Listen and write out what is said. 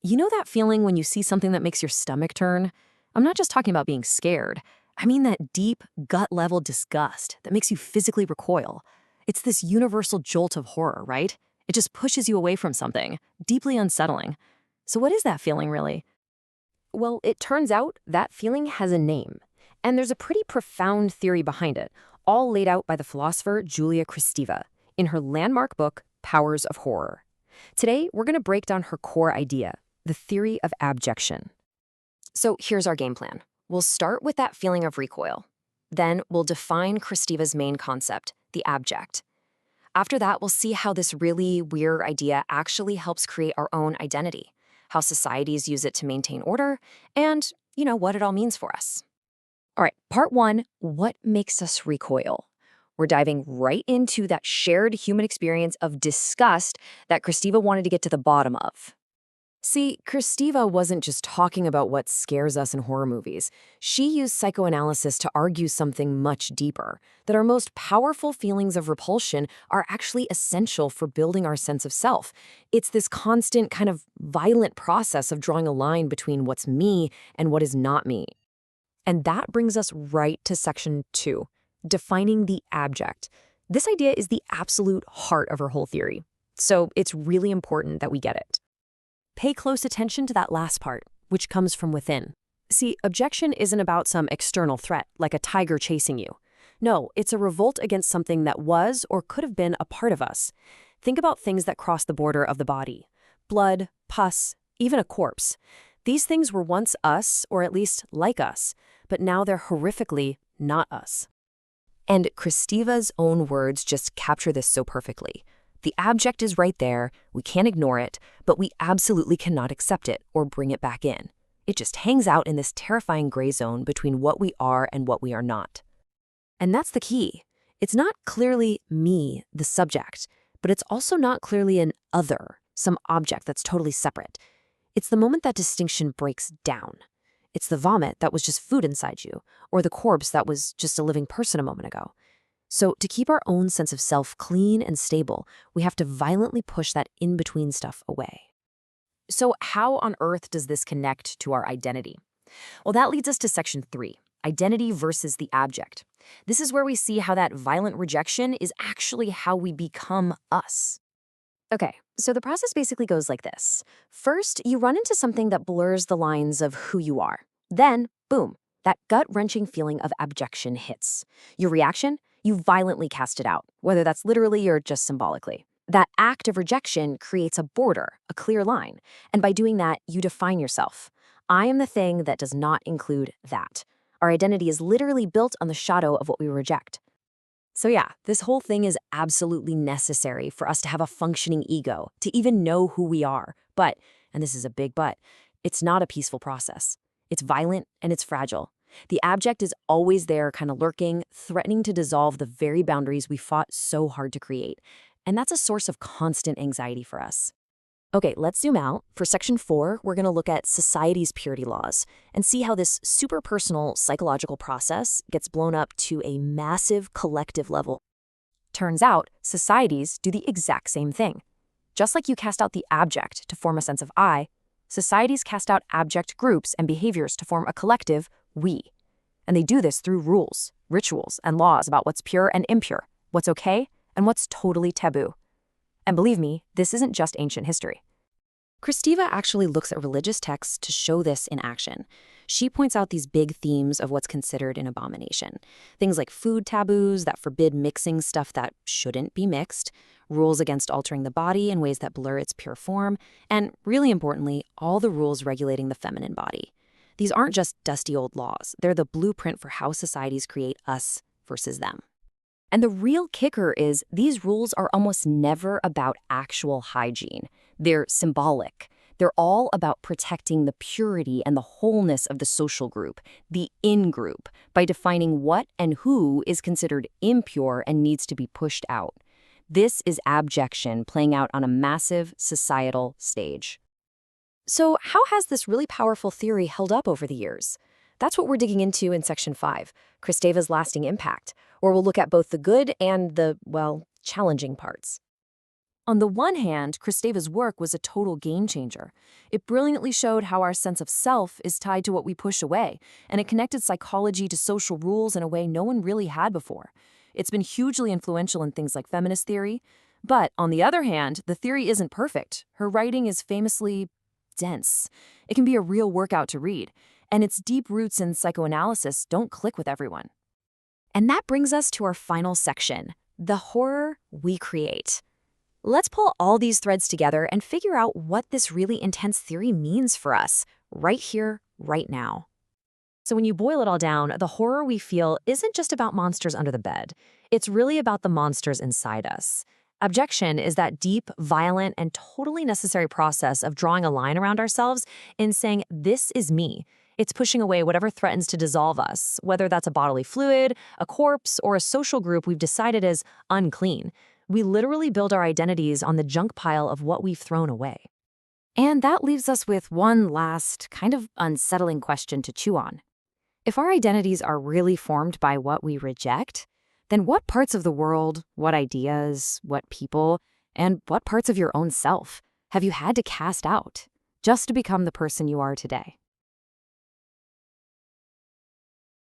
You know that feeling when you see something that makes your stomach turn? I'm not just talking about being scared. I mean that deep, gut-level disgust that makes you physically recoil. It's this universal jolt of horror, right? It just pushes you away from something, deeply unsettling. So what is that feeling, really? Well, it turns out that feeling has a name. And there's a pretty profound theory behind it, all laid out by the philosopher Julia Kristeva in her landmark book, Powers of Horror. Today, we're going to break down her core idea, the theory of abjection. So here's our game plan. We'll start with that feeling of recoil. Then we'll define Kristeva's main concept, the abject. After that, we'll see how this really weird idea actually helps create our own identity, how societies use it to maintain order, and, what it all means for us. All right, part one, what makes us recoil? We're diving right into that shared human experience of disgust that Kristeva wanted to get to the bottom of. See, Kristeva wasn't just talking about what scares us in horror movies. She used psychoanalysis to argue something much deeper, that our most powerful feelings of repulsion are actually essential for building our sense of self. It's this constant kind of violent process of drawing a line between what's me and what is not me. And that brings us right to section 2, defining the abject. This idea is the absolute heart of her whole theory, so it's really important that we get it. Pay close attention to that last part, which comes from within. See, abjection isn't about some external threat, like a tiger chasing you. No, it's a revolt against something that was or could have been a part of us. Think about things that cross the border of the body. Blood, pus, even a corpse. These things were once us, or at least like us, but now they're horrifically not us. And Kristeva's own words just capture this so perfectly. The abject is right there, we can't ignore it, but we absolutely cannot accept it or bring it back in. It just hangs out in this terrifying gray zone between what we are and what we are not. And that's the key. It's not clearly me, the subject, but it's also not clearly an other, some object that's totally separate. It's the moment that distinction breaks down. It's the vomit that was just food inside you, or the corpse that was just a living person a moment ago. So to keep our own sense of self clean and stable, we have to violently push that in-between stuff away. So how on earth does this connect to our identity? Well, that leads us to section 3, identity versus the abject. This is where we see how that violent rejection is actually how we become us. Okay, so the process basically goes like this. First, you run into something that blurs the lines of who you are. Then, boom, that gut-wrenching feeling of abjection hits. Your reaction? You violently cast it out, whether that's literally or just symbolically. That act of rejection creates a border, a clear line, and by doing that, you define yourself. I am the thing that does not include that. Our identity is literally built on the shadow of what we reject. So yeah, this whole thing is absolutely necessary for us to have a functioning ego, to even know who we are. But, and this is a big but, it's not a peaceful process. It's violent and it's fragile. The abject is always there, kind of lurking, threatening to dissolve the very boundaries we fought so hard to create. And that's a source of constant anxiety for us. Okay, let's zoom out. For section 4, we're going to look at society's purity laws and see how this super personal psychological process gets blown up to a massive collective level. Turns out, societies do the exact same thing. Just like you cast out the abject to form a sense of I, societies cast out abject groups and behaviors to form a collective we. And they do this through rules, rituals, and laws about what's pure and impure, what's okay, and what's totally taboo. And believe me, this isn't just ancient history. Kristeva actually looks at religious texts to show this in action. She points out these big themes of what's considered an abomination. Things like food taboos that forbid mixing stuff that shouldn't be mixed, rules against altering the body in ways that blur its pure form, and really importantly, all the rules regulating the feminine body. These aren't just dusty old laws. They're the blueprint for how societies create us versus them. And the real kicker is these rules are almost never about actual hygiene. They're symbolic. They're all about protecting the purity and the wholeness of the social group, the in-group, by defining what and who is considered impure and needs to be pushed out. This is abjection playing out on a massive societal stage. So how has this really powerful theory held up over the years? That's what we're digging into in section 5, Kristeva's lasting impact, where we'll look at both the good and the, well, challenging parts. On the one hand, Kristeva's work was a total game changer. It brilliantly showed how our sense of self is tied to what we push away, and it connected psychology to social rules in a way no one really had before. It's been hugely influential in things like feminist theory. But on the other hand, the theory isn't perfect. Her writing is famously dense. It can be a real workout to read, and its deep roots in psychoanalysis don't click with everyone. And that brings us to our final section, the horror we create. Let's pull all these threads together and figure out what this really intense theory means for us, right here, right now. So when you boil it all down, the horror we feel isn't just about monsters under the bed. It's really about the monsters inside us. Abjection is that deep, violent, and totally necessary process of drawing a line around ourselves and saying, this is me. It's pushing away whatever threatens to dissolve us, whether that's a bodily fluid, a corpse, or a social group we've decided is unclean. We literally build our identities on the junk pile of what we've thrown away. And that leaves us with one last, kind of unsettling question to chew on. If our identities are really formed by what we reject, then what parts of the world, what ideas, what people, and what parts of your own self have you had to cast out just to become the person you are today?